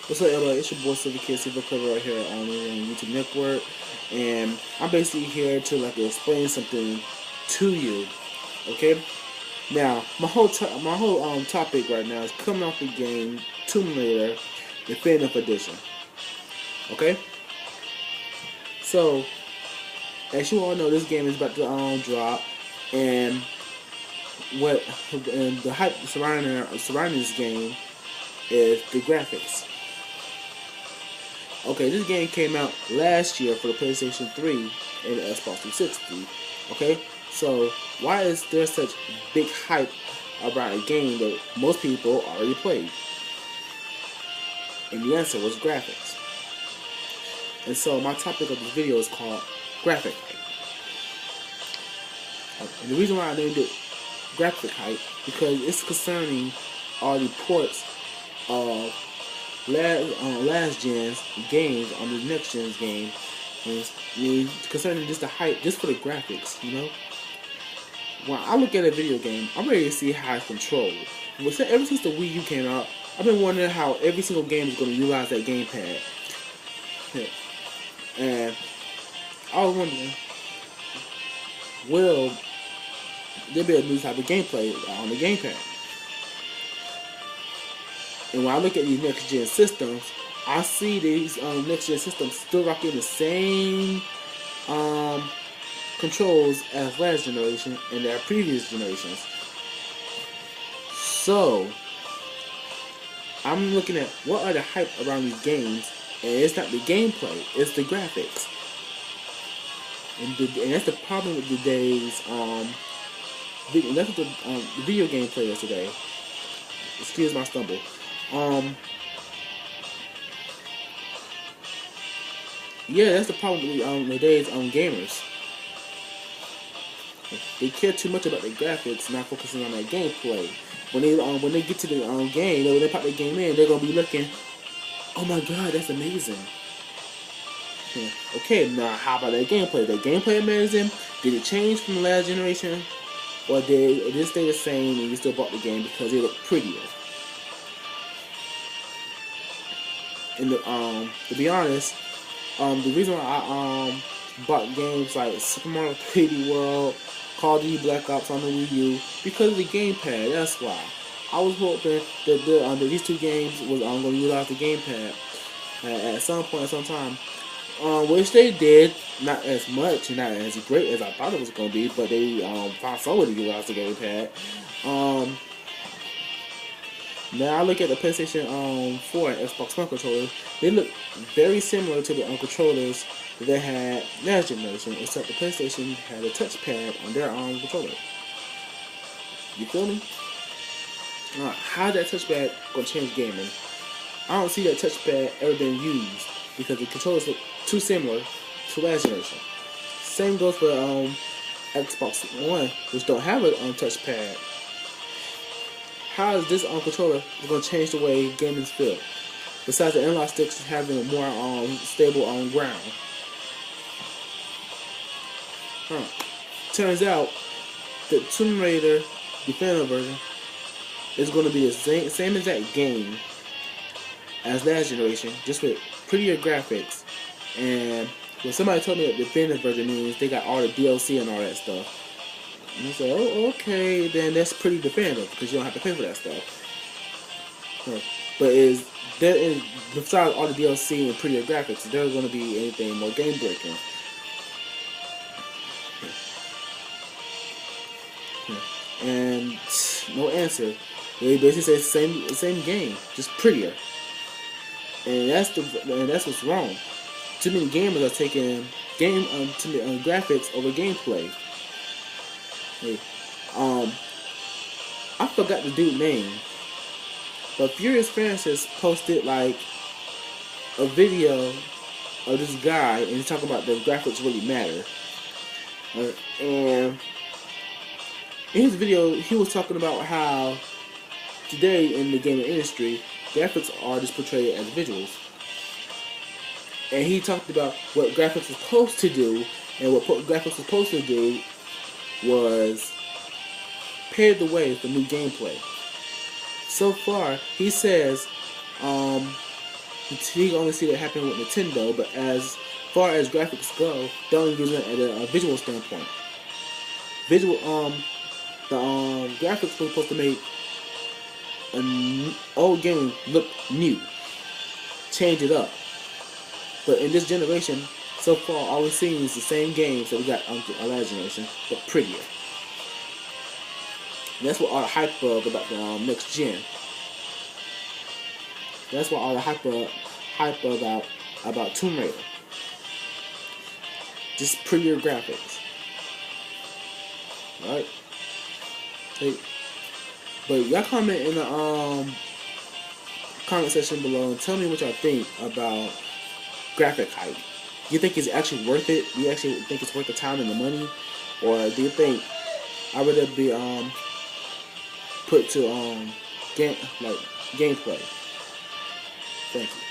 What's up, everybody? It's your boy Silver Kid, Silver Clever right here on the YouTube Network, and I'm basically here to explain something to you. Okay, now my whole topic right now is coming off the game Tomb Raider Definitive Edition. Okay, so as you all know, this game is about to drop, and what and the hype surrounding this game is the graphics. Okay, this game came out last year for the PlayStation 3 and the Xbox 360. Okay, so why is there such big hype about a game that most people already played? And the answer was graphics. And so my topic of this video is called graphic hype. And the reason why I named it graphic hype because it's concerning all the ports of last gen's games on the next gen's game, and concerning just the hype, just for the graphics. When I look at a video game, I'm ready to see how it's controlled. Ever since the Wii U came out, I've been wondering how every single game is going to utilize that gamepad, and I was wondering, will there be a new type of gameplay on the gamepad? And when I look at these next gen systems, I see these next gen systems still rocking the same controls as last generation and their previous generations. So I'm looking at what are the hype around these games, and it's not the gameplay, it's the graphics. And that's the problem with today's that's what the video game players today. Excuse my stumble. Yeah, that's the problem with today's gamers. They care too much about the graphics, not focusing on that gameplay. When they get to the game, when they pop the game in, they're gonna be looking, oh my god, that's amazing. Yeah. Okay, now how about that gameplay? The gameplay amazing? Did it change from the last generation, or did it stay the same and you still bought the game because it looked prettier? And to be honest, the reason why I bought games like Super Mario 3D World, Call of Duty Black Ops on the Wii U, because of the gamepad. That's why. I was hoping that these two games was going to utilize the gamepad at some point, at some time. Which they did, not as much, not as great as I thought it was going to be, but they found some way to utilize the gamepad. Now I look at the PlayStation 4 and Xbox One controllers. They look very similar to the controllers that they had last generation, except the PlayStation had a touchpad on their controller. You feel me? How that touchpad gonna change gaming? I don't see that touchpad ever been used because the controllers look too similar to last generation. Same goes for Xbox One, which don't have a touchpad. How is this controller going to change the way gamers feel? Besides the analog sticks having a more stable ground. Turns out the Tomb Raider Definitive version is going to be the same exact game as last generation, just with prettier graphics. And when somebody told me that the Definitive version means they got all the DLC and all that stuff, and I said, oh, okay, then that's pretty definitive because you don't have to pay for that stuff. But besides all the DLC and prettier graphics, is there going to be anything more game breaking? And no answer. They basically say the same game, just prettier. And that's what's wrong. Too many gamers are taking graphics over gameplay. I forgot the dude's name, but Furious Francis posted like a video of this guy, and he's talking about the graphics really matter. And in his video, he was talking about how today in the gaming industry, graphics are just portrayed as visuals. And he talked about what graphics was supposed to do, and what graphics was supposed to do was paved the way for new gameplay. So far, he says You can only see that happen with Nintendo, but as far as graphics go, they're only using it at a visual standpoint. Visual, the graphics were supposed to make an old game look new, change it up. But in this generation, so far, all we've seen is the same games that we got on our last generation, but prettier. And that's what all the hype of about the next gen. That's what all the hype about Tomb Raider. Just prettier graphics. Alright? Hey, but y'all comment in the comment section below and tell me what y'all think about graphic hype. Do you think it's actually worth it? Do you actually think it's worth the time and the money? Or do you think I'd rather be put to gameplay? Thank you.